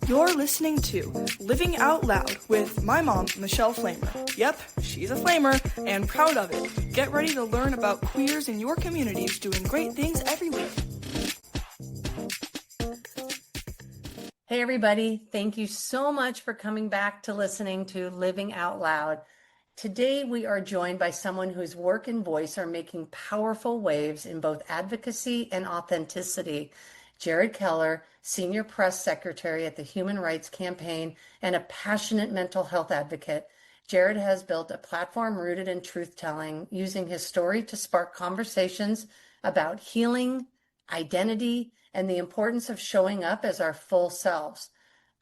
You're listening to Living Out Loud with my mom, Michelle Flamer. Yep, she's a flamer and proud of it. Get ready to learn about queers in your communities doing great things every week. Hey, everybody. Thank you so much for coming back to listening to Living Out Loud. Today, we are joined by someone whose work and voice are making powerful waves in both advocacy and authenticity. Jared Keller, Senior Press Secretary at the Human Rights Campaign and a passionate mental health advocate. Jared has built a platform rooted in truth-telling, using his story to spark conversations about healing, identity, and the importance of showing up as our full selves.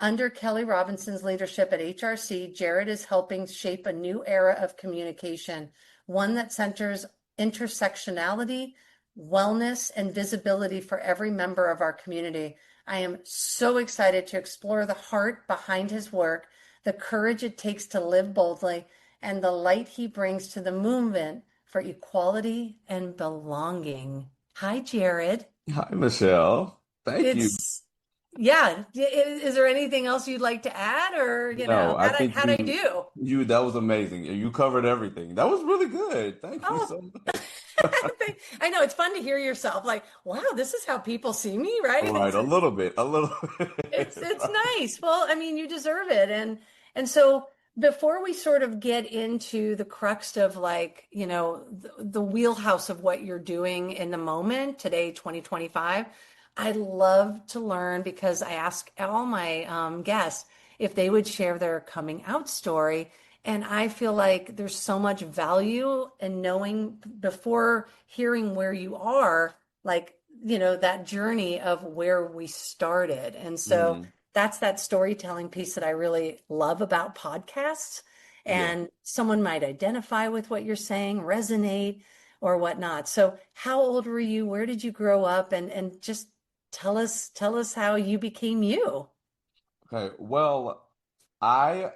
Under Kelley Robinson's leadership at HRC, Jared is helping shape a new era of communication, one that centers intersectionality, wellness, and visibility for every member of our community. I am so excited to explore the heart behind his work, the courage it takes to live boldly, and the light he brings to the movement for equality and belonging. Hi, Jared. Hi, Michelle. Thank you. Yeah. Is there anything else you'd like to add, or, No, I think how'd I do? that was amazing. You covered everything. That was really good. Thank you Oh, so much. I know it's fun to hear yourself like, wow, this is how people see me, right? Right, a little bit. It's nice. Well, I mean, you deserve it. And so before we sort of get into the crux of like, the wheelhouse of what you're doing in the moment today, 2025, I'd love to learn, because I ask all my guests if they would share their coming out story. And I feel like there's so much value in knowing before hearing where you are, like, that journey of where we started. And so Mhm. that's that storytelling piece that I really love about podcasts. Yeah. And someone might identify with what you're saying, resonate, or whatnot. So how old were you? Where did you grow up? And just tell us how you became you. Okay. Well, I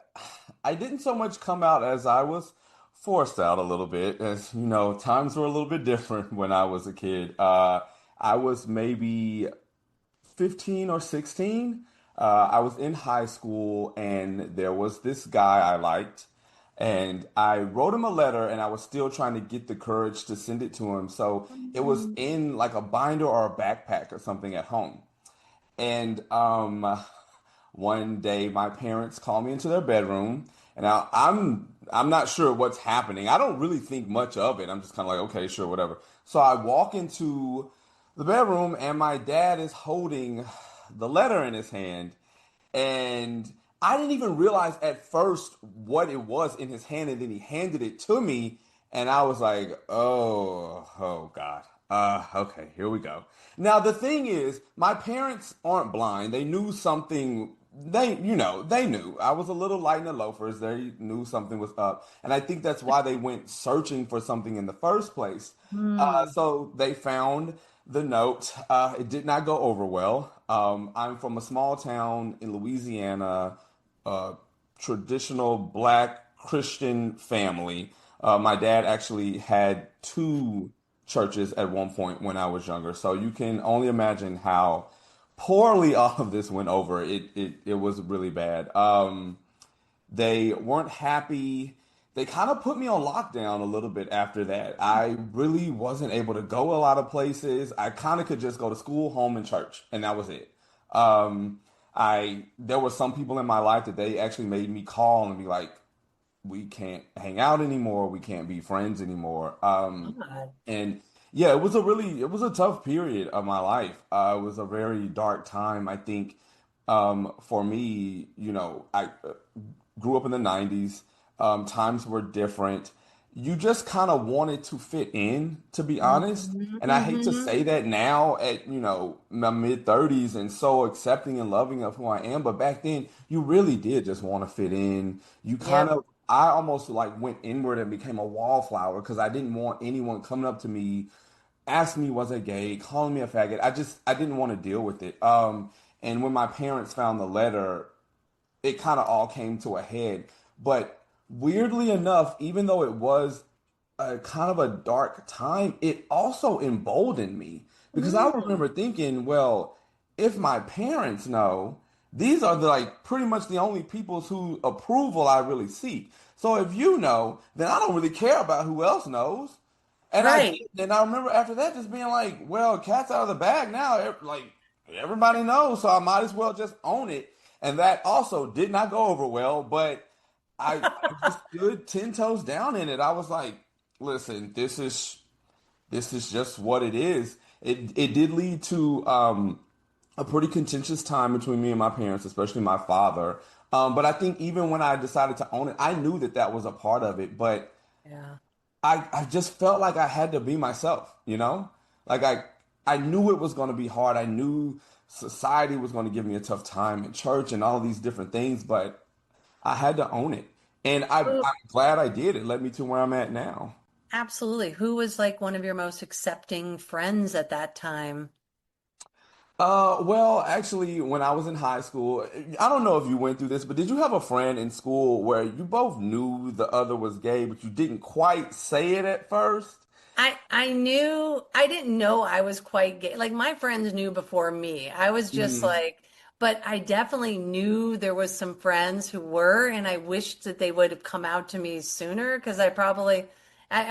I didn't so much come out as I was forced out a little bit, as you know, times were a little bit different when I was a kid. I was maybe 15 or 16. I was in high school and there was this guy I liked. And I wrote him a letter and I was still trying to get the courage to send it to him. So it was Mhm. in like a binder or a backpack or something at home. And one day my parents called me into their bedroom and I'm not sure what's happening. I don't really think much of it. I'm just kind of like, okay, sure, whatever. So I walk into the bedroom and my dad is holding the letter in his hand, and I didn't even realize at first what it was in his hand, and then he handed it to me, and I was like, oh God. Okay, here we go. Now the thing is, my parents aren't blind. They knew something. They knew. I was a little light in the loafers. They knew something was up, and I think that's why they went searching for something in the first place. Hmm. So they found the note. It did not go over well. I'm from a small town in Louisiana, uh, traditional black Christian family. My dad actually had two churches at one point when I was younger, so you can only imagine how poorly all of this went over. It was really bad. They weren't happy. They kind of put me on lockdown a little bit after that. I really wasn't able to go a lot of places. I kind of could just go to school, home, and church, and that was it. I There were some people in my life that they actually made me call and be like, "We can't hang out anymore. We can't be friends anymore." God. And yeah, it was a tough period of my life. It was a very dark time. I think for me, I grew up in the 90s. Times were different. You just kind of wanted to fit in, to be honest. Mhm, And I hate to mhm. say that now at, my mid 30s and so accepting and loving of who I am. But back then, you really did just want to fit in. Yep. I almost like went inward and became a wallflower because I didn't want anyone coming up to me, asking me was I gay, calling me a faggot. I didn't want to deal with it. And when my parents found the letter, it kind of all came to a head. But weirdly enough, even though it was a kind of a dark time, it also emboldened me because I Mm. remember thinking, well, if my parents know, these are the, like pretty much the only people's who approval I really seek. So if you know, then I don't really care about who else knows. And I Right. did, and I remember after that just being like, well, cat's out of the bag now. Like everybody knows, so I might as well just own it. And that also did not go over well, but I just stood 10 toes down in it. I was like, listen, this is just what it is. It did lead to a pretty contentious time between me and my parents, especially my father. But I think even when I decided to own it, I knew that that was a part of it. But Yeah. I just felt like I had to be myself, you know? Like I knew it was going to be hard. I knew society was going to give me a tough time in church and all these different things, but I had to own it. And I'm glad I did. It led me to where I'm at now. Absolutely. Who was like one of your most accepting friends at that time? Well, actually, when I was in high school, I don't know if you went through this, but did you have a friend in school where you both knew the other was gay, but you didn't quite say it at first? I knew I didn't know I was quite gay. Like my friends knew before me. I was just Mhm. like, but I definitely knew there was some friends who were, and I wished that they would have come out to me sooner because I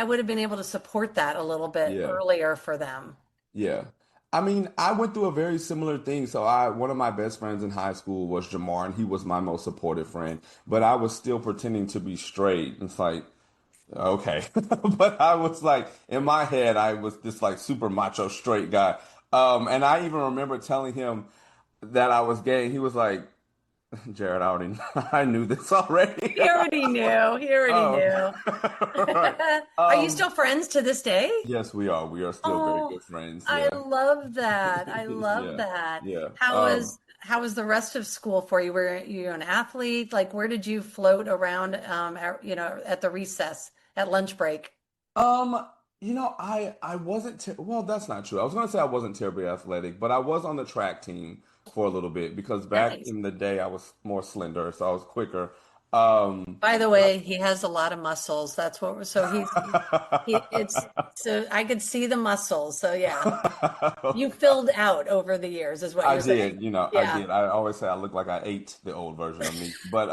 would have been able to support that a little bit Yeah. earlier for them. Yeah. I mean, I went through a very similar thing. So one of my best friends in high school was Jamar, and he was my most supportive friend. But I was still pretending to be straight. It's like, okay. But I was like, in my head, I was this like super macho straight guy. And I even remember telling him that I was gay. And he was like, Jared, I already, I knew this already. He already knew. He already Oh, knew. right. Are you still friends to this day? Yes, we are. We are still very Oh, good friends. I Yeah. love that. I love Yeah. that. Yeah. How was the rest of school for you? Were you an athlete? Like where did you float around at the recess at lunch break? Um, I wasn't ter well, that's not true. I was gonna say I wasn't terribly athletic, but I was on the track team for a little bit because back Nice. in the day I was more slender, so I was quicker. Um, By the way, he has a lot of muscles. That's what we're, so it's so I could see the muscles. So yeah, you filled out over the years is what I you're saying. did, I Yeah. did. I always say I look like I ate the old version of me, but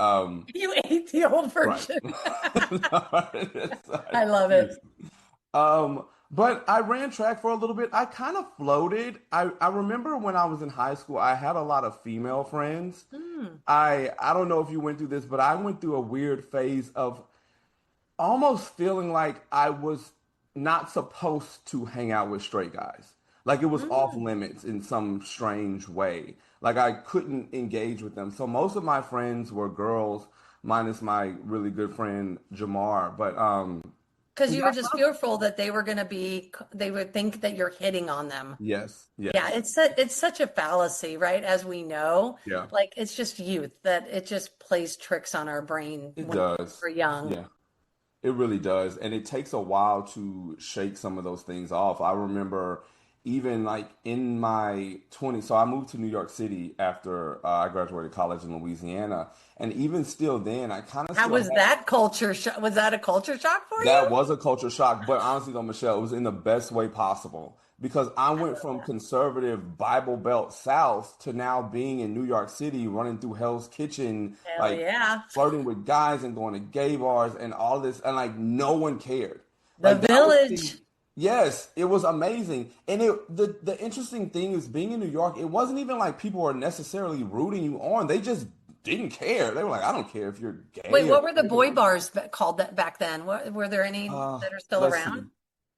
You ate the old right. version. No, I love it. seriously. But I ran track for a little bit. I kind of floated. I remember when I was in high school, I had a lot of female friends. Hmm. I don't know if you went through this, but I went through a weird phase of almost feeling like I was not supposed to hang out with straight guys. Like it was off Hmm. limits in some strange way. Like I couldn't engage with them. So most of my friends were girls, minus my really good friend Jamar. But Because yeah, you were just fearful that they would think that you're hitting on them. yes, Yeah, yes. it's such a fallacy, right? As we know, Yeah, like it's just youth that it just plays tricks on our brain it when does. we're young. Yeah, it really does. And it takes a while to shake some of those things off. I remember even like in my 20s, so I moved to New York City after I graduated college in Louisiana. And even still then, I kind of How still was had that culture shock? Was that a culture shock for that you? was a culture shock. But honestly, though, Michelle, it was in the best way possible because I I went love from that. conservative Bible Belt South to now being in New York City, running through Hell's Kitchen, Hell like yeah. flirting with guys and going to gay bars and all this, and like no one cared. The Like that was the thing. village. Yes, it was amazing. And the interesting thing is being in New York, it wasn't even like people were necessarily rooting you on. They just didn't care. They were like, I don't care if you're Wait, gay or what were the straight. boy bars called that back then? Were there any that are still Let's around? see.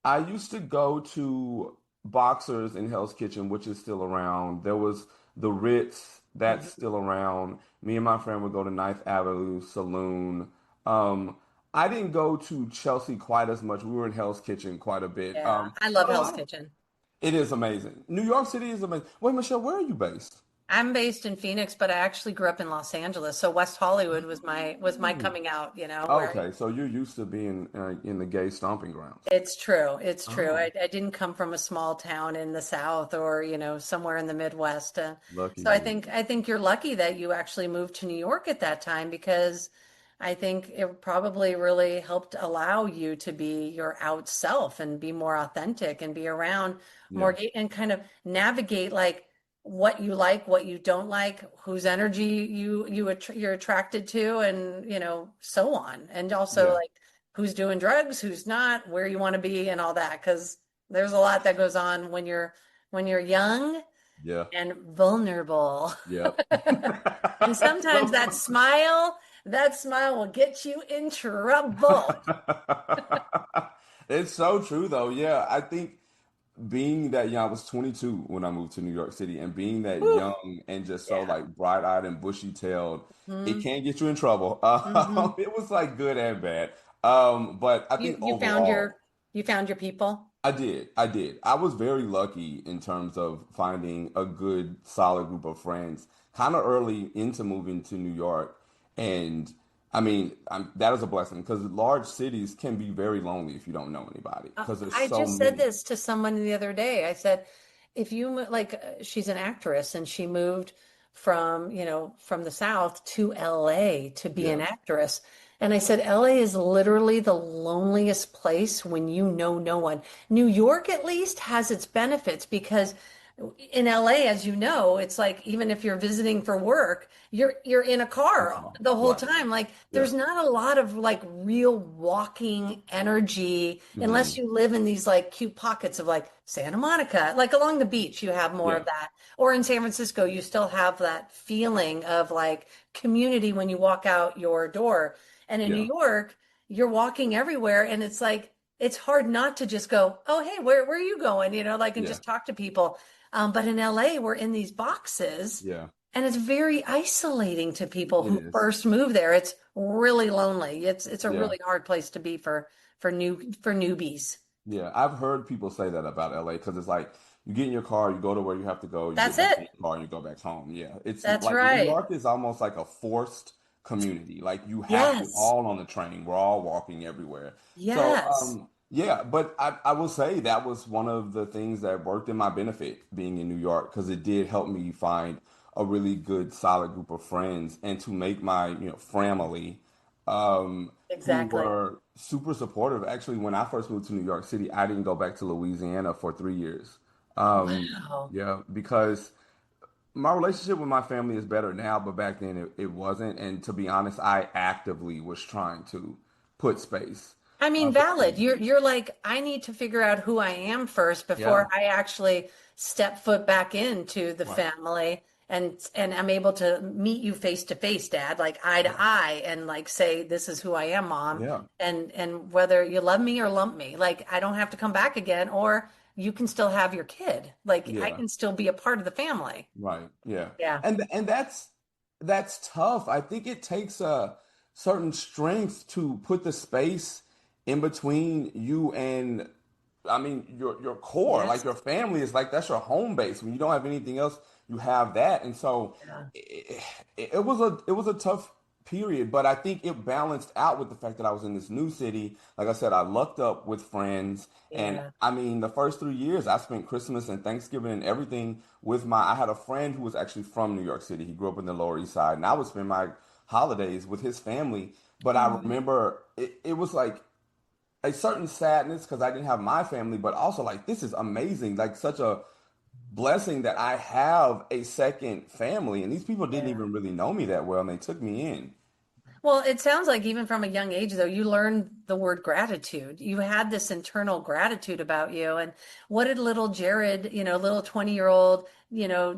I used to go to Boxers in Hell's Kitchen, which is still around. There was the Ritz, that's Mhm. still around. Me and my friend would go to Ninth Avenue Saloon. Um, I didn't go to Chelsea quite as much. We were in Hell's Kitchen quite a bit. Yeah, I love But a Hell's lot of Kitchen. it is amazing. New York City is amazing. Wait, Michelle, where are you based? I'm based in Phoenix, but I actually grew up in Los Angeles. So West Hollywood was my coming out, where Okay, so you're used to being in the gay stomping grounds. it's true. It's true. Oh, I didn't come from a small town in the South or, somewhere in the Midwest. lucky So I you. think I think you're lucky that you actually moved to New York at that time because I think it probably really helped allow you to be your out self and be more authentic and be around more Yeah. and kind of navigate like what you like, what you don't like, whose energy you're attracted to, and so on. And also Yeah. like who's doing drugs, who's not, where you want to be, and all that. Because there's a lot that goes on when you're young Yeah. and vulnerable. Yep. And sometimes So that smile will get you in trouble. it's so true though. Yeah, I think being that young, I was 22 when I moved to New York City, and being that Whew. young and just so Yeah. like bright-eyed and bushy-tailed, it Hmm. can get you in trouble. Hmm. It was like good and bad. But I You think you found your overall, you found your people. I did. I did. I was very lucky in terms of finding a good, solid group of friends kind of early into moving to New York. And that is a blessing because large cities can be very lonely if you don't know anybody because there's I so just said many. this to someone the other day. I said, if you like, she's an actress and she moved from the South to LA to be an Yeah. actress. And I said, LA is literally the loneliest place when you know no one. New York, at least, has its benefits because in LA, as you know, it's like even if you're visiting for work, you're in a car Okay. the whole Right. time. Like Yeah. there's not a lot of like real walking energy unless Hmm. you live in these like cute pockets of like Santa Monica, like along the beach, you have more Yeah. of that. Or in San Francisco, you still have that feeling of like community when you walk out your door. And in New Yeah. York, you're walking everywhere and it's like it's hard not to just go, oh, hey, where are you going? Like and Yeah. just talk to people. But in LA, we're in these boxes Yeah. and it's very isolating to people It who is. first move there. It's really lonely. It's a Yeah. really hard place to be for newbies. Yeah. I've heard people say that about LA because it's like you get in your car, you go to where you have to go, you get That's back it. in your car, and you go back home. Yeah. It's That's like New right. York is almost like a forced community. Like we're Yes. all on the train, we're all walking everywhere. So, Yes. yeah, but I will say that was one of the things that worked in my benefit being in New York because it did help me find a really good, solid group of friends and to make my, family who Exactly. were super supportive. Actually, when I first moved to New York City, I didn't go back to Louisiana for 3 years. Wow. Yeah, because my relationship with my family is better now, but back then it wasn't. And to be honest, I actively was trying to put space I mean, valid. between. You're like, I need to figure out who I am first Yeah, before I actually step foot back into the right. family and I'm able to meet you face to face, Dad, like eye to Right. eye, and like say, this is who I am, Mom. Yeah, And whether you love me or lump me, like I don't have to come back again, or you can still have your kid. Like I yeah. can still be a part of the family. Right. Yeah. Yeah. And that's tough. I think it takes a certain strength to put the space in between you and your core. Like Yes. your family is like that's your home base. When you don't have anything else, you have that. And so Yeah. it was a tough period, but I think it balanced out with the fact that I was in this new city. Like I said, I lucked up with friends, and Yeah. the first 3 years I spent Christmas and Thanksgiving and everything with my. I had a friend who was actually from New York City. He grew up in the Lower East Side, and I would spend my holidays with his family. But I Oh. remember it was like a certain sadness because I didn't have my family, but also like this is amazing, like such a blessing that I have a second family, and these people didn't Yeah. even really know me that well, and they took me in. Well, it sounds like even from a young age, though, you learned the word gratitude. You had this internal gratitude about you. And what did little Jared, little 20-year-old,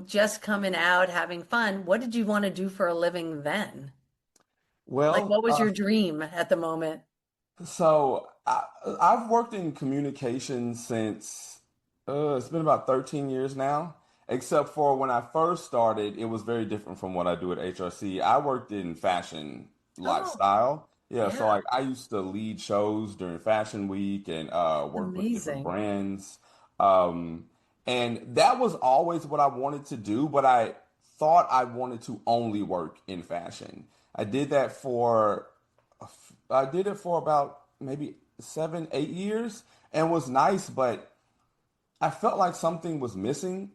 just coming out, having fun, what did you want to do for a living then? Like, Well, what was your dream at the moment? I've worked in communications since it's been about 13 years now. Except for when I first started, it was very different from what I do at HRC. I worked in fashion Oh, lifestyle. Yeah, so yeah, like I used to lead shows during Fashion Week and work with different amazing. brands. Um, and that was always what I wanted to do, but I thought I wanted to only work in fashion. I did that for I did it for about maybe 7, 8 years and was nice, but I felt like something was missing.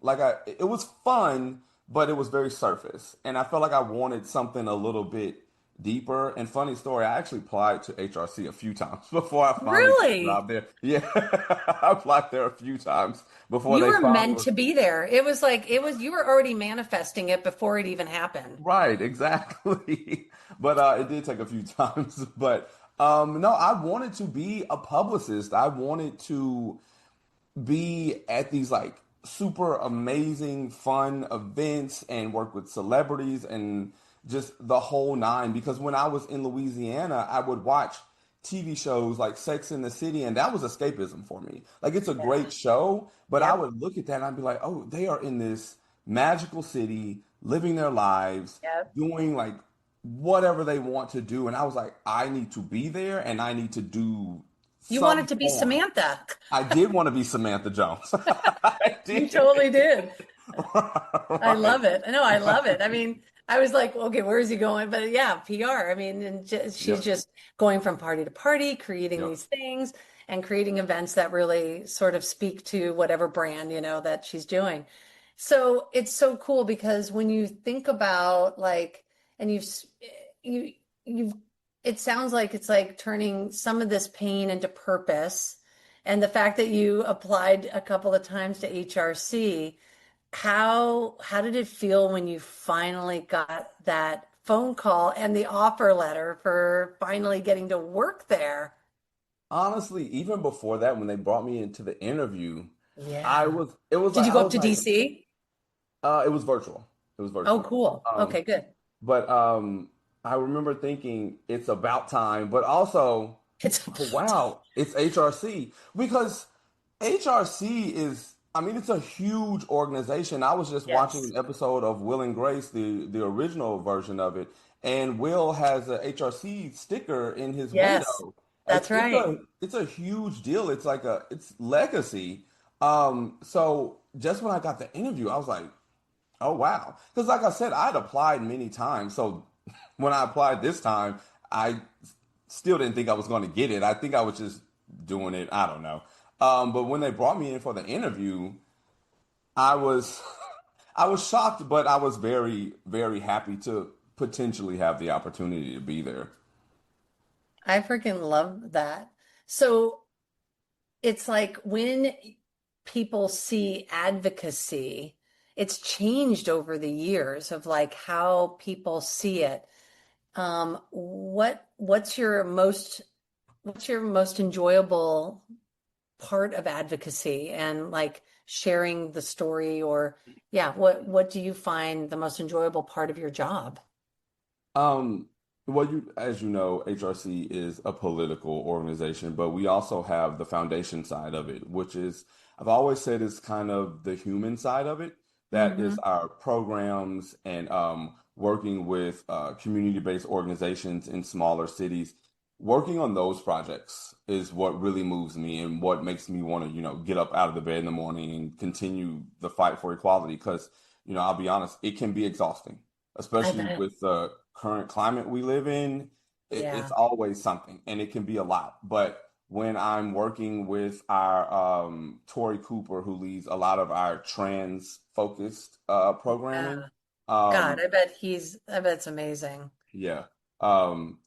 It was fun, but it was very surface. And I felt like I wanted something a little bit deeper. And funny story, I actually applied to HRC a few times before I finally got a Really? job there. Yeah, I applied there a few times before You they were meant finally. to be there. It was like it was you were already manifesting it before it even happened. Right, exactly. But it did take a few times. But no, I wanted to be a publicist. I wanted to be at these like super amazing fun events and work with celebrities and just the whole nine, because when I was in Louisiana I would watch TV shows like Sex in the City, and that was escapism for me. Like, it's a great Yeah. show, but I Yep. would look at that and I'd be like, oh, they are in this magical city living their lives, Yep. doing like whatever they want to do, and I was like, I need to be there and I need to do You some wanted to be form. Samantha. I did want to be Samantha Jones. I You did. totally did. I Right. love it. No, I love it. I mean, I was like, okay, where is he going? But yeah, PR. I mean, and she's Yep. just going from party to party, creating Yep. these things and creating events that really sort of speak to whatever brand, that she's doing. So it's so cool because when you think about like, and you, you've, it sounds like it's like turning some of this pain into purpose. And the fact that you applied a couple of times to HRC, how did it feel when you finally got that phone call and the offer letter for finally getting to work there? Honestly, even before that, when they brought me into the interview, Yeah. it was Did like, you I go up was to like, DC? it was virtual. It was Oh, virtual. cool. Um, Okay, good. but I remember thinking it's about time, but also, It's oh, wow, it's HRC, because HRC is, I mean, it's a huge organization. I was just watching yes. an episode of Will and Grace, the original version of it, and Will has a HRC sticker in his Yes. window. That's right. It's a huge deal. It's like it's legacy. So just when I got the interview, I was like, oh wow. Because like I said, I'd applied many times. So when I applied this time, I still didn't think I was going to get it. I think I was just doing it. I don't know. But when they brought me in for the interview, I was I was shocked, but I was very, very happy to potentially have the opportunity to be there. I freaking love that. So it's like when people see advocacy, it's changed over the years of like how people see it. What's your most enjoyable part of advocacy and like sharing the story or yeah, what do you find the most enjoyable part of your job? Um, well, as you know, HRC is a political organization, but we also have the foundation side of it, which is, I've always said, is kind of the human side of it. That Hmm. is our programs and working with community-based organizations in smaller cities. Working on those projects is what really moves me and what makes me want to, get up out of the bed in the morning and continue the fight for equality. Because, I'll be honest, it can be exhausting, I especially bet. with the current climate we live in. It's Yeah. always something, and it can be a lot. But when I'm working with our Tori Cooper, who leads a lot of our trans focused programming, Yeah. God, um, I bet it's amazing. yeah, um,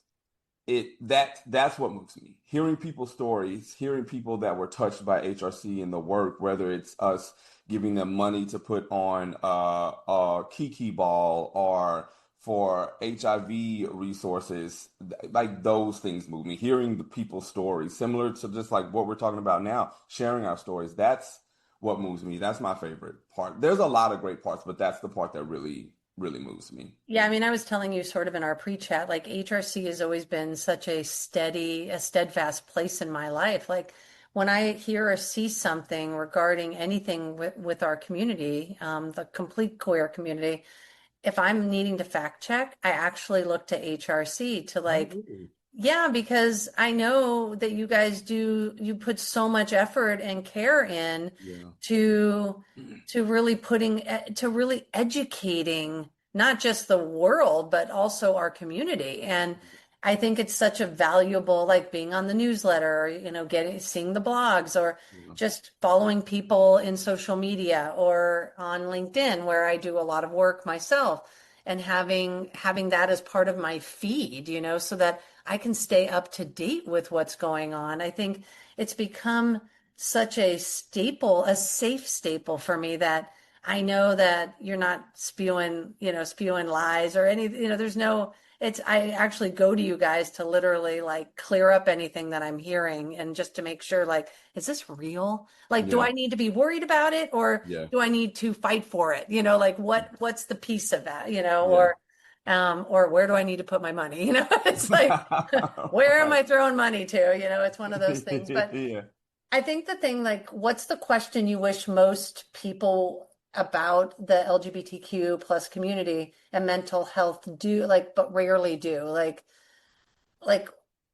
that's what moves me. Hearing people's stories, hearing people that were touched by HRC and the work, whether it's us giving them money to put on a Kiki ball or for HIV resources, like those things move me. Hearing the people's stories, similar to just like what we're talking about now, sharing our stories, that's what moves me. That's my favorite part. There's a lot of great parts, but that's the part that really, really moves me. Yeah, I mean, I was telling you sort of in our pre-chat, like HRC has always been such a steadfast place in my life. Like when I hear or see something regarding anything with our community, the complete queer community, if I'm needing to fact check, I actually look to HRC to Oh, like, really? yeah, because I know that you put so much effort and care in Yeah. to to really educating not just the world, but also our community. And I think it's such a valuable, like being on the newsletter, or, seeing the blogs or Yeah. just following people in social media or on LinkedIn, where I do a lot of work myself. and having that as part of my feed, so that I can stay up to date with what's going on. I think it's become such a staple, a safe staple for me, that I know that you're not spewing lies or any, there's no, I actually go to you guys to literally like clear up anything that I'm hearing, and just to make sure, like, is this real? Like, do Yeah. I need to be worried about it, or Yeah. do I need to fight for it? Like what's the piece of that, Yeah. or where do I need to put my money? It's like, where am Right. I throwing money to? It's one of those things. But Yeah. I think the thing, like, what's the question you wish most people about the LGBTQ plus community and mental health do, like, but rarely do? Like,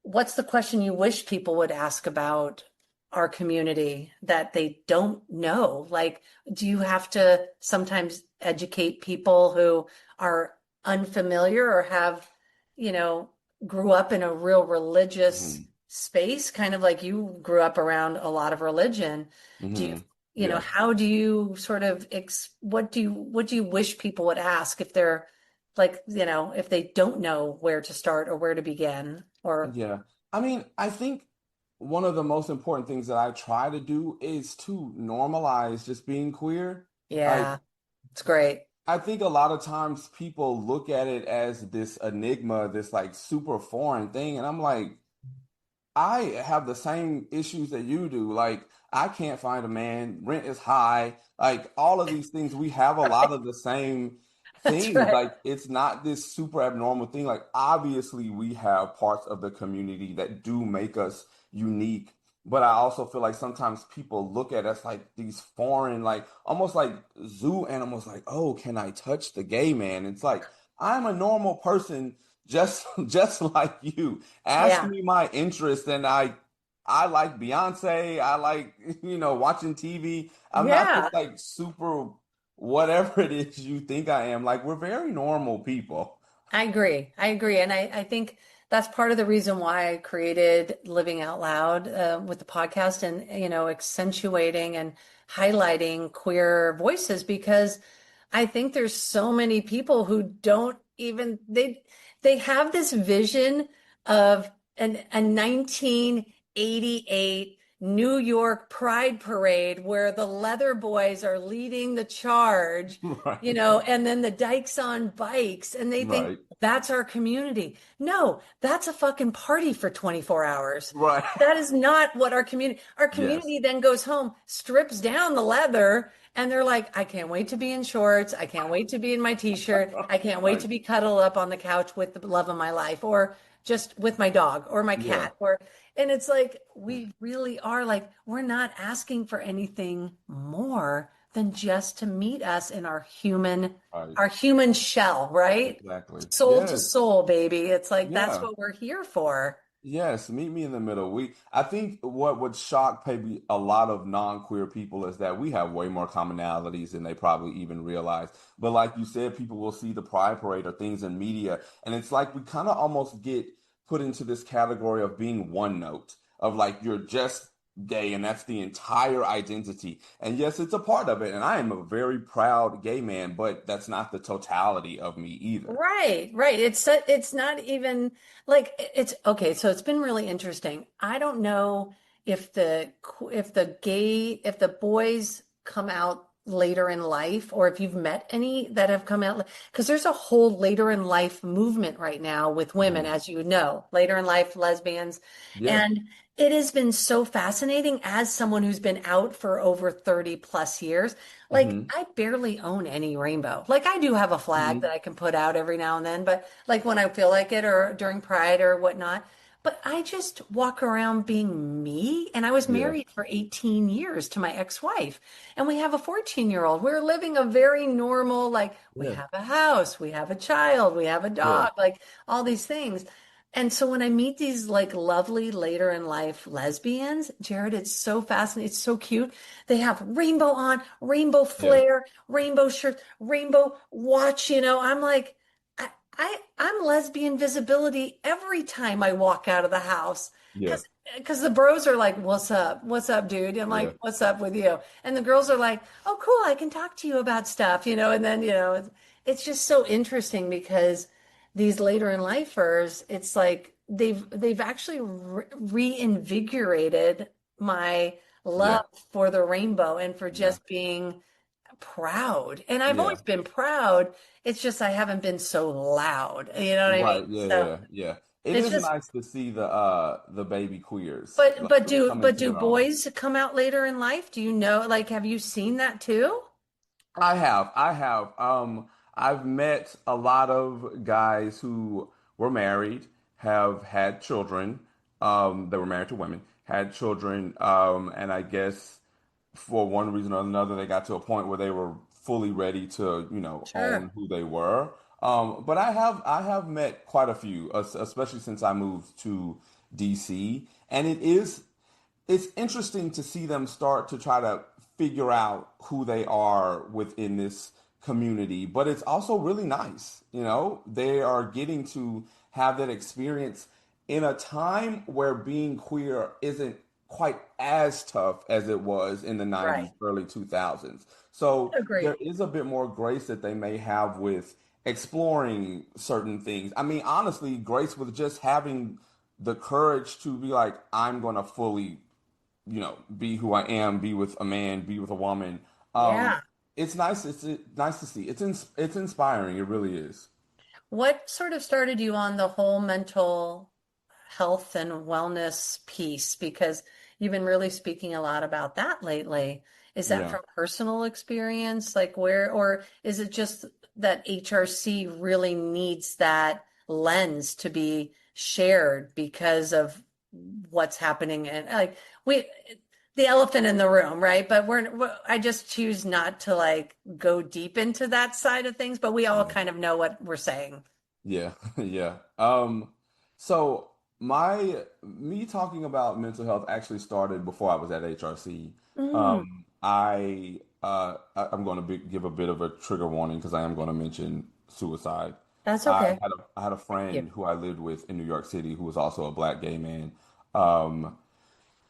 what's the question you wish people would ask about our community that they don't know? Like, do you have to sometimes educate people who are unfamiliar or have, you know, grew up in a real religious Hmm. space, kind of like you grew up around a lot of religion? Do you, Hmm. Yeah. how do you sort of what do you wish people would ask if they're like, if they don't know where to start or where to begin, or Yeah. I mean, I think one of the most important things that I try to do is to normalize just being queer. Like, yeah, it's great. I think a lot of times people look at it as this enigma, this like super foreign thing, and I'm like, I have the same issues that you do. Like, I can't find a man, rent is high, like all of these things. We have a lot Right. of the same That's things. right. Like, it's not this super abnormal thing. Like, obviously, we have parts of the community that do make us unique. But I also feel like sometimes people look at us like these foreign, like almost like zoo animals, like, oh, can I touch the gay man? It's like, I'm a normal person just like you. Ask Yeah. me my interest, and I like Beyonce. I like watching TV. I'm not this Yeah. like super whatever it is you think I am. Like, we're very normal people. I agree. I agree. And I think that's part of the reason why I created Living Out Loud, with the podcast, and, accentuating and highlighting queer voices, because I think there's so many people who don't even, they have this vision of a 1988 New York Pride Parade where the leather boys are leading the charge, Right. and then the dykes on bikes, and they think Right. that's our community. No, that's a fucking party for 24 hours. Right. That is not what our Yes. community then goes home, strips down the leather, and they're like, I can't wait to be in shorts. I can't wait to be in my t-shirt. I can't wait Right. to be cuddled up on the couch with the love of my life, or just with my dog or my Yeah. cat, and it's like, we really are like, we're not asking for anything more than just to meet us in Right. our human shell, right? Exactly. Soul to Yes. soul, baby. It's like, that's Yeah. what we're here for. Yes, meet me in the middle. I think what would shock maybe a lot of non-queer people is that we have way more commonalities than they probably even realize. But like you said, people will see the Pride Parade or things in media, and it's like we kind of almost get put into this category of being one note, of like you're just gay and that's the entire identity. And yes, it's a part of it, and I am a very proud gay man, but that's not the totality of me either. Right, right. It's not even like, it's okay. So it's been really interesting. I don't know if the boys come out later in life, or if you've met any that have come out, because there's a whole later in life movement right now with women, Mhm. as you know, later in life lesbians. Yeah. And it has been so fascinating, as someone who's been out for over 30 plus years. Like, Hmm. I barely own any rainbow. Like, I do have a flag that Hmm. I can put out every now and then, but like when I feel like it, or during Pride or whatnot. But I just walk around being me. And I was Yeah. married for 18 years to my ex-wife. And we have a 14-year-old. We're living a very normal, like, we Yeah. have a house, we have a child, we have a Yeah. dog, like all these things. And so when I meet these like lovely later in life lesbians, Jared, it's so fascinating. It's so cute. They have rainbow on, rainbow Yeah. flare, rainbow shirt, rainbow watch. I'm like, I'm lesbian visibility every time I walk out of the house. Yeah. Because the bros are like, what's up? What's up, dude? I'm Yeah. like, what's up with you? And the girls are like, oh, cool. I can talk to you about stuff, and then, it's just so interesting because these later in lifers, it's like they've actually reinvigorated my Yeah, love for the rainbow and for yeah, just being proud. And I've yeah. always been proud. It's just I haven't been so loud. You know what I mean? Right. Yeah, So yeah, yeah. It it's is just nice to see the baby queers like but really do come but into do their own. boys come out later in life? Do you know, like, have you seen that too? I have. I have. I've met a lot of guys who were married, have had children. They were married to women, had children, and I guess for one reason or another, they got to a point where they were fully ready to, Sure. own who they were. But I have met quite a few, especially since I moved to DC, and it's interesting to see them start to try to figure out who they are within this community, but it's also really nice. They are getting to have that experience in a time where being queer isn't quite as tough as it was in the 90s, Right. early 2000s. So there Agree. is a bit more grace that they may have with exploring certain things. I mean, honestly, grace with just having the courage to be like, I'm going to fully be who I am, be with a man, be with a woman. Um, Yeah. it's nice. Nice to see. It's inspiring. It really is. What sort of started you on the whole mental health and wellness piece? Because you've been really speaking a lot about that lately. Is that Yeah. from personal experience? Like where, or is it just that HRC really needs that lens to be shared because of what's happening? And like we, the elephant in the room, right? But I just choose not to like go deep into that side of things, but we all Yeah. kind of know what we're saying. Yeah. Yeah. So me talking about mental health actually started before I was at HRC. Mm, I'm going to give a bit of a trigger warning because I am going to mention suicide. that's I okay. had I had a Thank you. friend who I lived with in New York City who was also a black gay man. Um,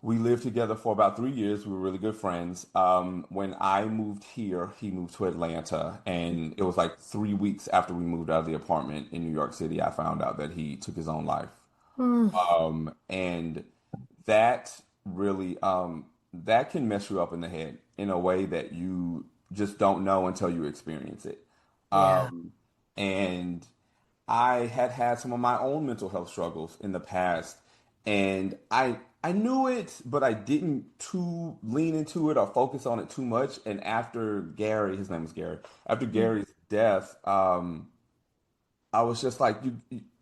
We lived together for about 3 years. We were really good friends. When I moved here, he moved to Atlanta, and it was like 3 weeks after we moved out of the apartment in New York City, I found out that he took his own life. Mm, And that really, that can mess you up in the head in a way that you just don't know until you experience it. yeah. And I had had some of my own mental health struggles in the past, and I knew it, but I didn't too lean into it or focus on it too much. And after Gary, his name was Gary, after Mm, Gary's death, I was just like,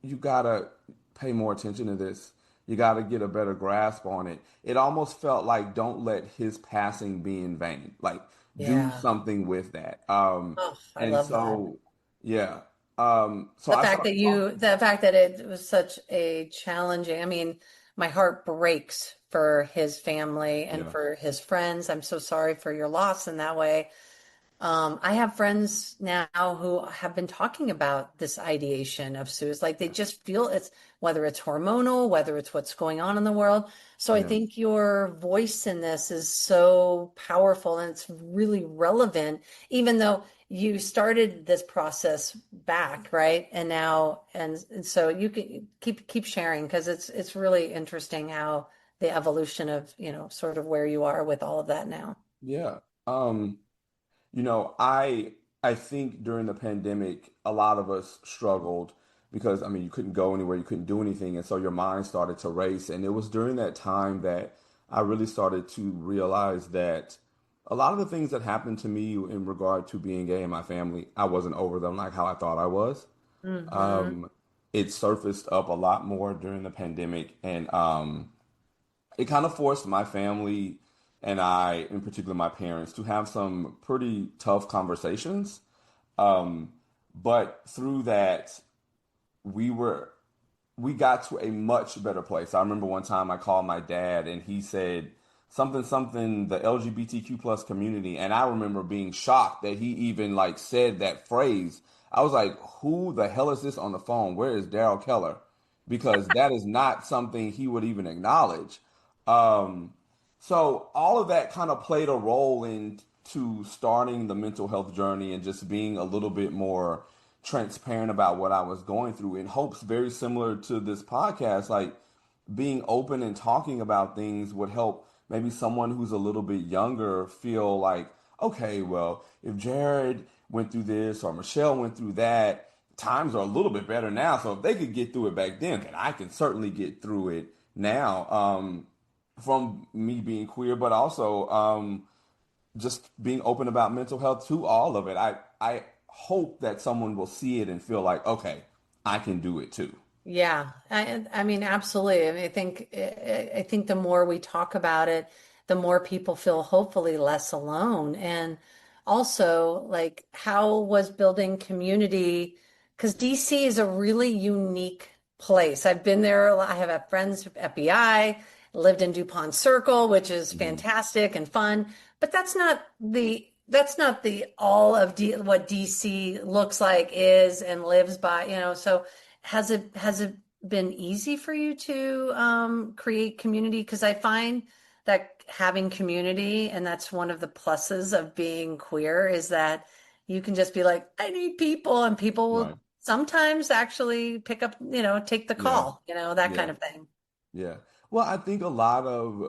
you gotta pay more attention to this. You gotta get a better grasp on it. It almost felt like don't let his passing be in vain. Like do yeah. something with that. Oh, I And love that. so yeah. So The I fact started that you, talking. the fact that it was such a challenging, I mean, my heart breaks for his family and Yeah, for his friends. I'm so sorry for your loss in that way. I have friends now who have been talking about this ideation of suicide. Like they yeah, just feel it's whether it's hormonal, whether it's what's going on in the world. So I yeah, think your voice in this is so powerful and it's really relevant, even though you started this process back, right? And now, and so you can keep sharing because it's really interesting how the evolution of, sort of where you are with all of that now. yeah. Um, I think during the pandemic, a lot of us struggled because I mean you couldn't go anywhere, you couldn't do anything, and so your mind started to race. And it was during that time that I really started to realize that a lot of the things that happened to me in regard to being gay in my family, I wasn't over them like how I thought I was. Hmm. Um, it surfaced up a lot more during the pandemic, and it kind of forced my family and I, in particular my parents, to have some pretty tough conversations. Um, but through that, we were we got to a much better place. I remember one time I called my dad and he said something something the LGBTQ plus community, and I remember being shocked that he even like said that phrase. I was like, "Who the hell is this on the phone? Where is Daryl Keller?" Because that is not something he would even acknowledge. Um, so all of that kind of played a role in. to starting the mental health journey and just being a little bit more transparent about what I was going through in hopes very similar to this podcast, like being open and talking about things would help maybe someone who's a little bit younger feel like, okay, well, if Jared went through this or Michelle went through that, times are a little bit better now. So if they could get through it back then I can certainly get through it now. From me being queer, but also just being open about mental health to all of it. I hope that someone will see it and feel like, okay, I can do it too. Yeah, I mean, absolutely. I mean, I think the more we talk about it, the more people feel hopefully less alone. And also, like, how was building community? Because DC is a really unique place. I've been there. I have friends with FBI, lived in DuPont Circle, which is Mhm. fantastic and fun. But that's not the all of what DC looks like, is, and lives by, so has it been easy for you to create community? Because I find that having community, and that's one of the pluses of being queer, is that you can just be like, I need people, and people Right. will sometimes actually pick up, take the Yeah. call, that Yeah. kind of thing. Yeah. Well, I think a lot of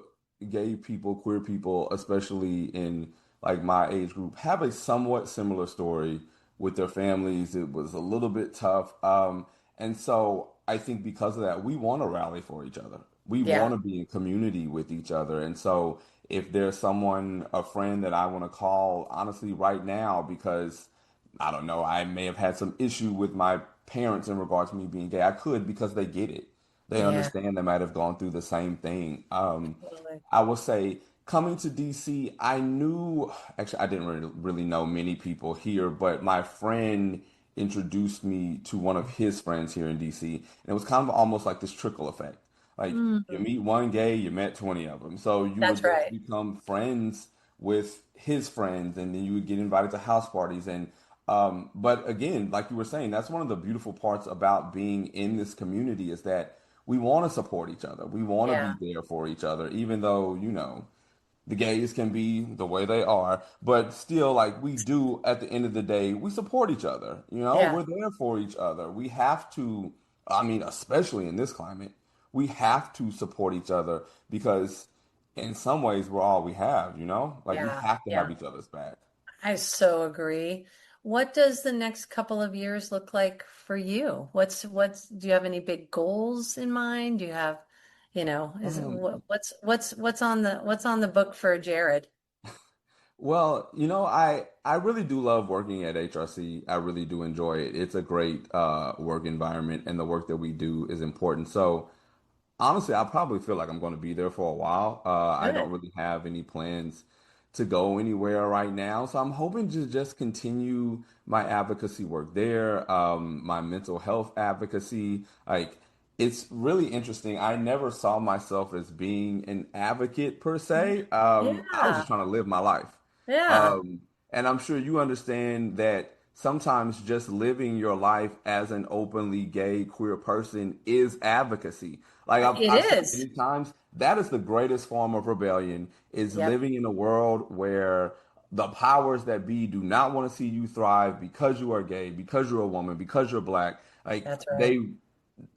gay people, queer people, especially in like my age group, have a somewhat similar story with their families. It was a little bit tough. And so I think because of that, we want to rally for each other. We want Yeah, to be in community with each other. And so if there's someone, a friend that I want to call, honestly, right now, because I don't know, I may have had some issue with my parents in regards to me being gay, I could because they get it. They yeah, understand they might have gone through the same thing. totally. I will say, coming to DC, I knew, actually, I didn't really know many people here, but my friend introduced me to one of his friends here in DC. And it was kind of almost like this trickle effect. Like, you Mm, meet one gay, you met 20 of them. So you that's would just right. become friends with his friends, and then you would get invited to house parties. And but again, like you were saying, that's one of the beautiful parts about being in this community is that we want to support each other. We want to Yeah, be there for each other, even though, the gays can be the way they are, but still, like we do at the end of the day, we support each other. yeah, We're there for each other. We have to, I mean, especially in this climate, we have to support each other because in some ways we're all we have, like we yeah, have to have yeah. each other's back. I so agree. What does the next couple of years look like for you? Do you have any big goals in mind? Do you have, is it Um, what's on the book for Jared? Well, I really do love working at HRC. I really do enjoy it. It's a great work environment, and the work that we do is important. So, honestly, I probably feel like I'm going to be there for a while. I don't Good. really have any plans to go anywhere right now. So I'm hoping to just continue my advocacy work there, my mental health advocacy. Like, it's really interesting. I never saw myself as being an advocate per se. I was Yeah. just trying to live my life. Yeah. Um, and I'm sure you understand that sometimes just living your life as an openly gay, queer person is advocacy. Like It I've said is. many times, that is the greatest form of rebellion, is Yep. living in a world where the powers that be do not want to see you thrive because you are gay, because you're a woman, because you're black. Like That's right. they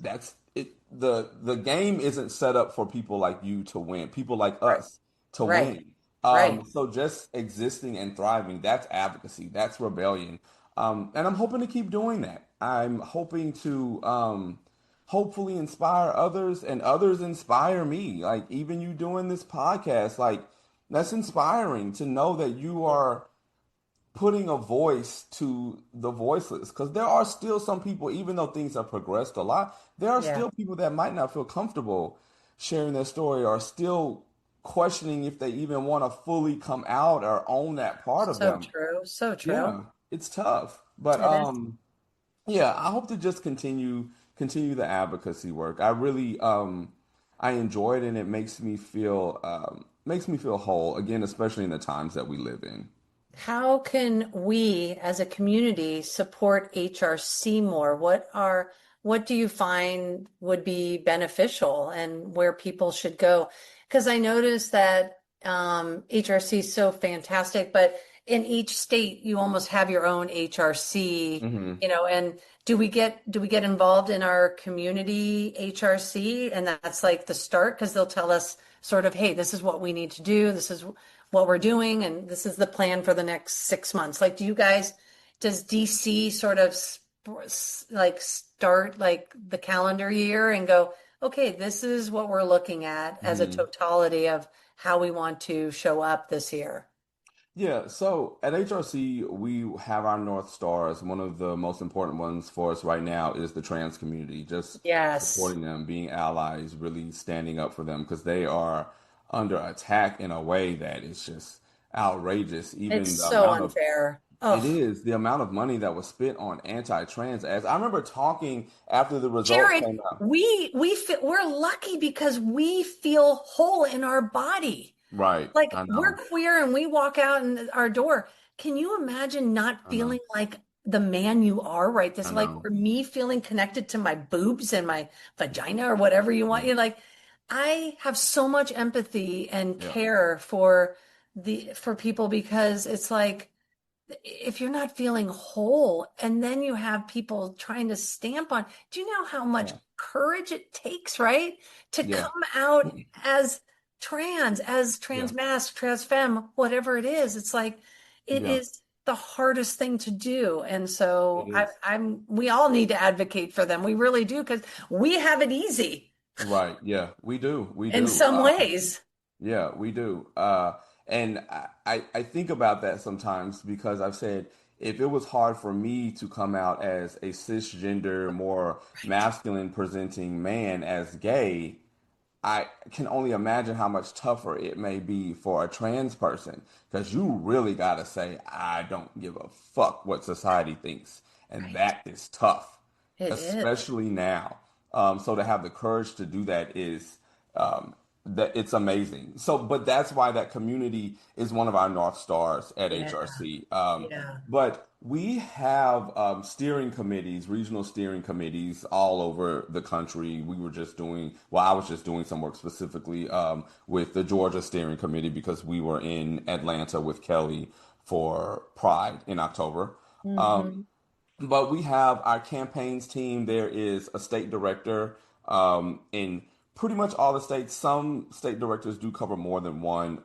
that's it. The game isn't set up for people like you to win, people like Right. us to Right. win. Right. So just existing and thriving, that's advocacy, that's rebellion. And I'm hoping to keep doing that. I'm hoping to hopefully inspire others and others inspire me. Like even you doing this podcast, like that's inspiring to know that you Yeah. are putting a voice to the voiceless, because there are still some people, even though things have progressed a lot, there are Yeah. still people that might not feel comfortable sharing their story or still questioning if they even want to fully come out or own that part of So them. true. So true. Yeah, it's tough, but It is. yeah, I hope to just continue the advocacy work. I really I enjoy it, and it makes me feel whole again, especially in the times that we live in. How can we as a community support HRC more? What do you find would be beneficial and where people should go? Because I noticed that HRC is so fantastic, but in each state you almost have your own HRC, Hmm. and do we get involved in our community HRC? And that's like the start because they'll tell us sort of, hey, this is what we need to do, this is what we're doing, and this is the plan for the next 6 months. Like, does DC sort of like start like the calendar year and go, okay, this is what we're looking at as a Hmm. totality of how we want to show up this year? Yeah, so at HRC, we have our North Stars. One of the most important ones for us right now is the trans community, just Yes, supporting them, being allies, really standing up for them because they are under attack in a way that is just outrageous. it's Even the so amount of unfair. it Oh, is the amount of money that was spent on anti-trans ads. I remember talking after the results Jared, came out. we're lucky because we feel whole in our body. Right, Like, I we're know, queer and we walk out in our door. Can you imagine not I know, feeling like the man you are, right? I This, like, know. or me feeling connected to my boobs and my vagina or whatever you want. Yeah, You're like, I have so much empathy and yeah, care for people because it's like, if you're not feeling whole and then you have people trying to stamp on, do you know how much yeah, courage it takes, right? To yeah, come out as trans yeah, mask, trans femme, whatever it is. It's like, it yeah. is the hardest thing to do. And It so is. we all need to advocate for them. We really do, because we have it easy Right. Yeah, we do. We in do. some ways. Yeah, we do. And I think about that sometimes because I've said if it was hard for me to come out as a cisgender, more Right. masculine presenting man as gay, I can only imagine how much tougher it may be for a trans person because you really got to say, I don't give a fuck what society thinks. And Right. that is tough, It is. especially now. So to have the courage to do that is that it's amazing. So, but that's why that community is one of our North Stars at Yeah. HRC. Yeah. But we have steering committees, regional steering committees all over the country. We were just doing, well, I was just doing some work specifically with the Georgia Steering Committee because we were in Atlanta with Kelley for Pride in October. Hmm. But we have our campaigns team. There is a state director in pretty much all the states. Some state directors do cover more than one,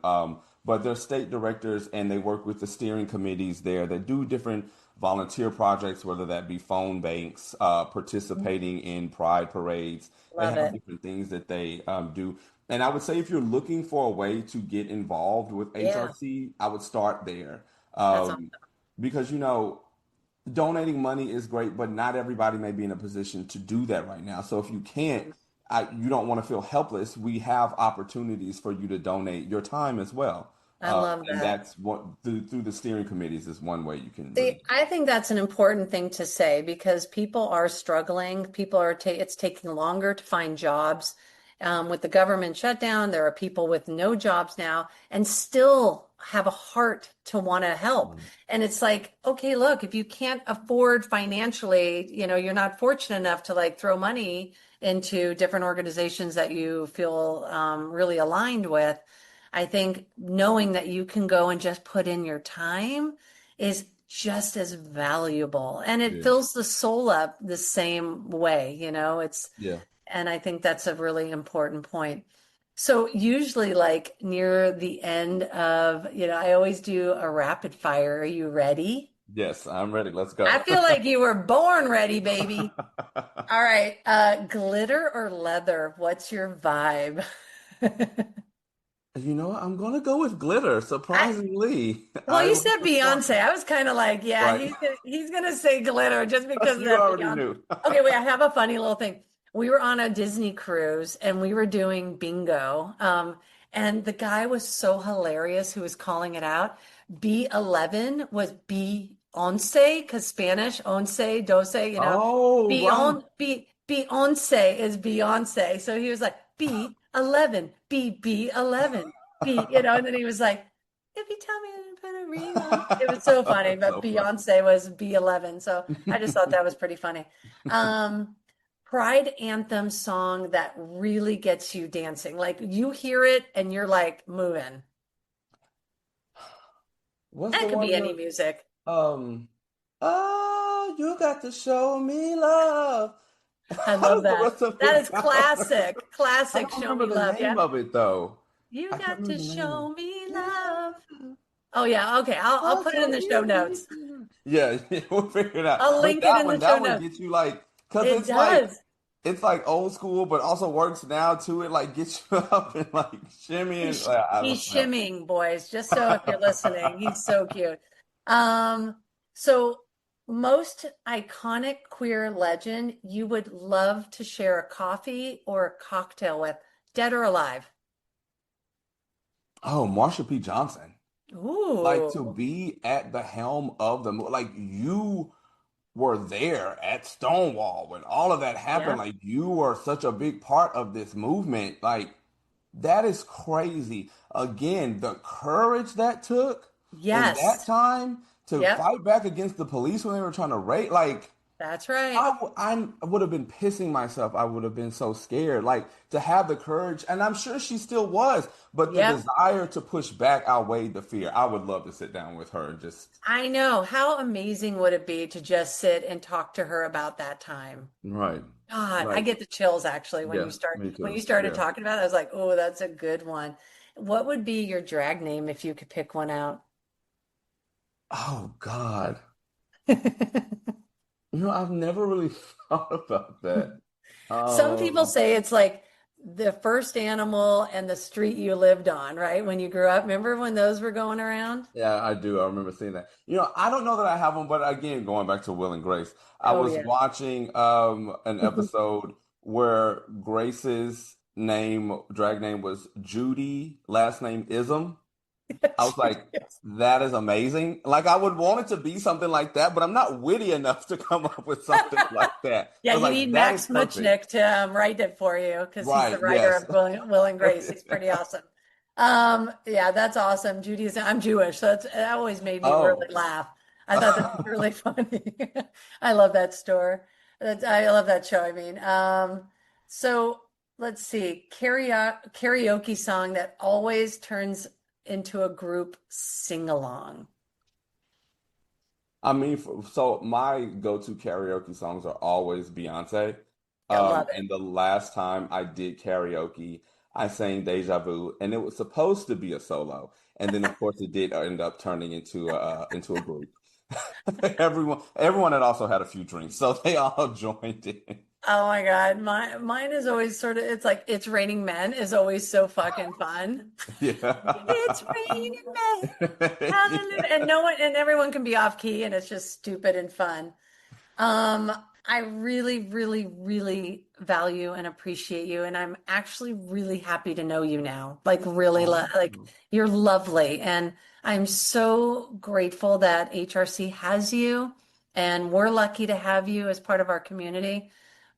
but they're state directors and they work with the steering committees there that do different volunteer projects, whether that be phone banks, participating in pride parades. They Love have it. different things that they do. And I would say if you're looking for a way to get involved with Yeah. HRC, I would start there. That's awesome. Because, donating money is great, but not everybody may be in a position to do that right now. So if you can't, you don't want to feel helpless. We have opportunities for you to donate your time as well, I love and that. that's what through the steering committees is one way you can really See, do I think that's an important thing to say because people are struggling. It's taking longer to find jobs. With the government shutdown, there are people with no jobs now and still have a heart to want to help. it. And it's like, okay, look, if you can't afford financially, you're not fortunate enough to like throw money into different organizations that you feel really aligned with. I think knowing that you can go and just put in your time is just as valuable, and It it is. fills the soul up the same way, Yeah. and I think that's a really important point. So usually like near the end of, I always do a rapid fire. Are you ready? Yes, I'm ready. Let's I go. feel like you were born ready, baby. All right. Glitter or leather? What's your vibe? I'm gonna go with glitter, I surprisingly. Well, I you was said Beyonce. disappointed. I was kind of like, yeah, Right. he's gonna say glitter just because of You that already Beyonce. knew. Okay, wait, I have a funny little thing. We were on a Disney cruise and we were doing bingo. And the guy was so hilarious who was calling it out. B11 was Beyonce, because Spanish, once, doce, Oh, right. Beyonce is Beyonce. So he was like, B11, B11, and then he was like, if you tell me to put a ring on, it was so funny. That's But so funny. Beyonce was B11, so I just thought that was pretty funny. Um, Pride anthem song that really gets you dancing, like you hear it and you're like moving. What's That the could be one any with music. um oh, you got to show me love. I How love does the that. rest of That it is go? classic. I Classic don't Show remember Me the Love. name Yep. of it though. You I can't got to remember the name. show me love. Yeah. Oh yeah, okay. I'll Oh, put it in so the show easy. notes. Yeah, yeah, we'll figure it out. I'll But link it in the show that one notes. gets you like, cause It does. it's like old school, but also works now too. It like gets you up and like shimmying. I He's love that. shimmying, boys, just so if you're listening. He's so cute. Um, so most iconic queer legend you would love to share a coffee or a cocktail with, dead or alive. Oh, Marsha P. Johnson. Like to Ooh, be at the helm of like you were there at Stonewall when all of that happened. yeah. Like you were such a big part of this movement. Like that is crazy. Again, the courage that took in that Yes. time to Yep. fight back against the police when they were trying to raid, like That's right. I would have been pissing myself. I would have been so scared. Like to have the courage, and I'm sure she still was, but the Yep. desire to push back outweighed the fear. I would love to sit down with her and just, I know. How amazing would it be to just sit and talk to her about that time? right, God, I right. get the chills actually Yeah, me when you too. started Yeah. talking about it. I was like, oh, that's a good one. What would be your drag name if you could pick one out? Oh God. I've never really thought about that. Some people Um, say it's like the first animal and the street you lived on, right? When you grew up. Remember when those were going around? yeah, I do. I remember seeing that. I don't know that I have one, but again, going back to Will and Grace, I Oh was yeah. watching an episode where Grace's drag name was Judy, last name Ism. I was like, Yes. that is amazing. Like I would want it to be something like that, but I'm not witty enough to come up with something like that. Yeah, I was you like, need that is Max perfect. Muchnick to write it for you because he's the Right, writer yes. of Will and Grace. He's pretty awesome. Yeah, that's awesome. Judaism. I'm Jewish, so that always made me really Oh. laugh. I thought that was really funny. I love that store. I love that show. I mean, so let's see, karaoke song that always turns into a group sing along. I mean, so my go-to karaoke songs are always Beyonce. I love it. And the last time I did karaoke, I sang Deja Vu, and it was supposed to be a solo. And then, of course, it did end up turning into a group. Everyone had also had a few drinks, so they all joined in. Oh my God. Mine is always sort of, it's like It's Raining Men is always so fucking fun. Yeah. It's raining men. Hallelujah. And no one and everyone can be off key and it's just stupid and fun. Um, I really, really, really value and appreciate you. And I'm actually really happy to know you now. Like really like Awesome. you're lovely. And I'm so grateful that HRC has you and we're lucky to have you as part of our community.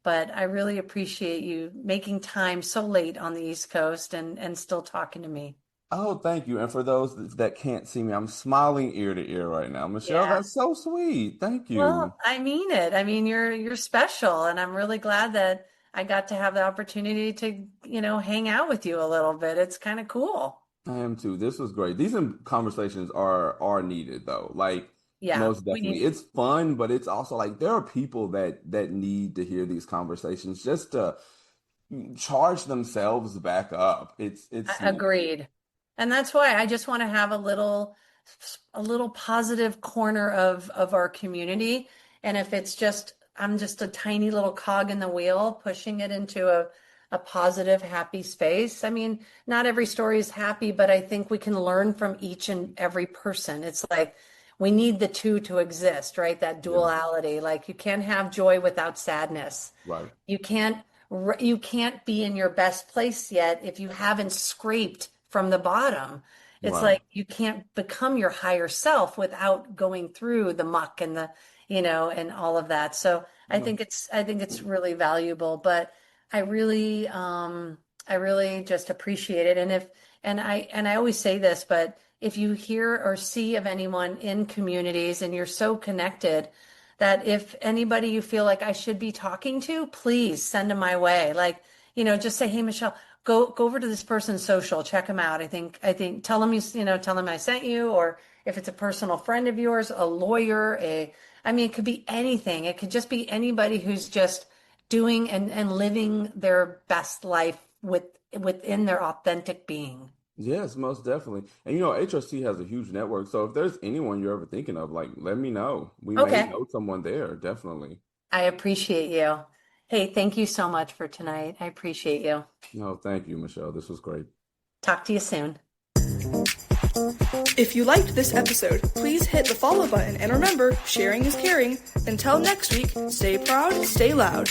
But I really appreciate you making time so late on the East Coast and still talking to me. Oh, thank you. And for those that can't see me, I'm smiling ear to ear right now. Michelle, Yeah. that's so sweet. Thank you. Well, I mean it. I mean, you're special, and I'm really glad that I got to have the opportunity to, hang out with you a little bit. It's kind of cool. I am too. This was great. These conversations are needed though. Like Yeah, most we definitely. need. It's fun, but it's also like there are people that need to hear these conversations just to charge themselves back up. It's needed. Agreed. And that's why I just want to have a little positive corner of our community. And if it's just I'm just a tiny little cog in the wheel, pushing it into a positive, happy space. I mean, not every story is happy, but I think we can learn from each and every person. It's like we need the two to exist, right? That Yeah, duality. Like you can't have joy without sadness. right, You can't you can't be in your best place yet if you haven't scraped from the bottom. It's right. like you can't become your higher self without going through the muck and and all of that. So No. I think it's really valuable, but I really just appreciate it. And I always say this, but if you hear or see of anyone in communities and you're so connected, that if anybody you feel like I should be talking to, please send them my way. Like, just say, hey, Michelle, go over to this person's social, check them out. I think tell them tell them I sent you, or if it's a personal friend of yours, a lawyer, it could be anything. It could just be anybody who's just doing and living their best life within their authentic being. Yes, most definitely. And you know, HRC has a huge network. So if there's anyone you're ever thinking of, like, let me know. We may Okay. know someone there, definitely. I appreciate you. Hey, thank you so much for tonight. I appreciate you. No, thank you, Michelle. This was great. Talk to you soon. If you liked this episode, please hit the follow button and remember, sharing is caring. Until next week, stay proud, stay loud.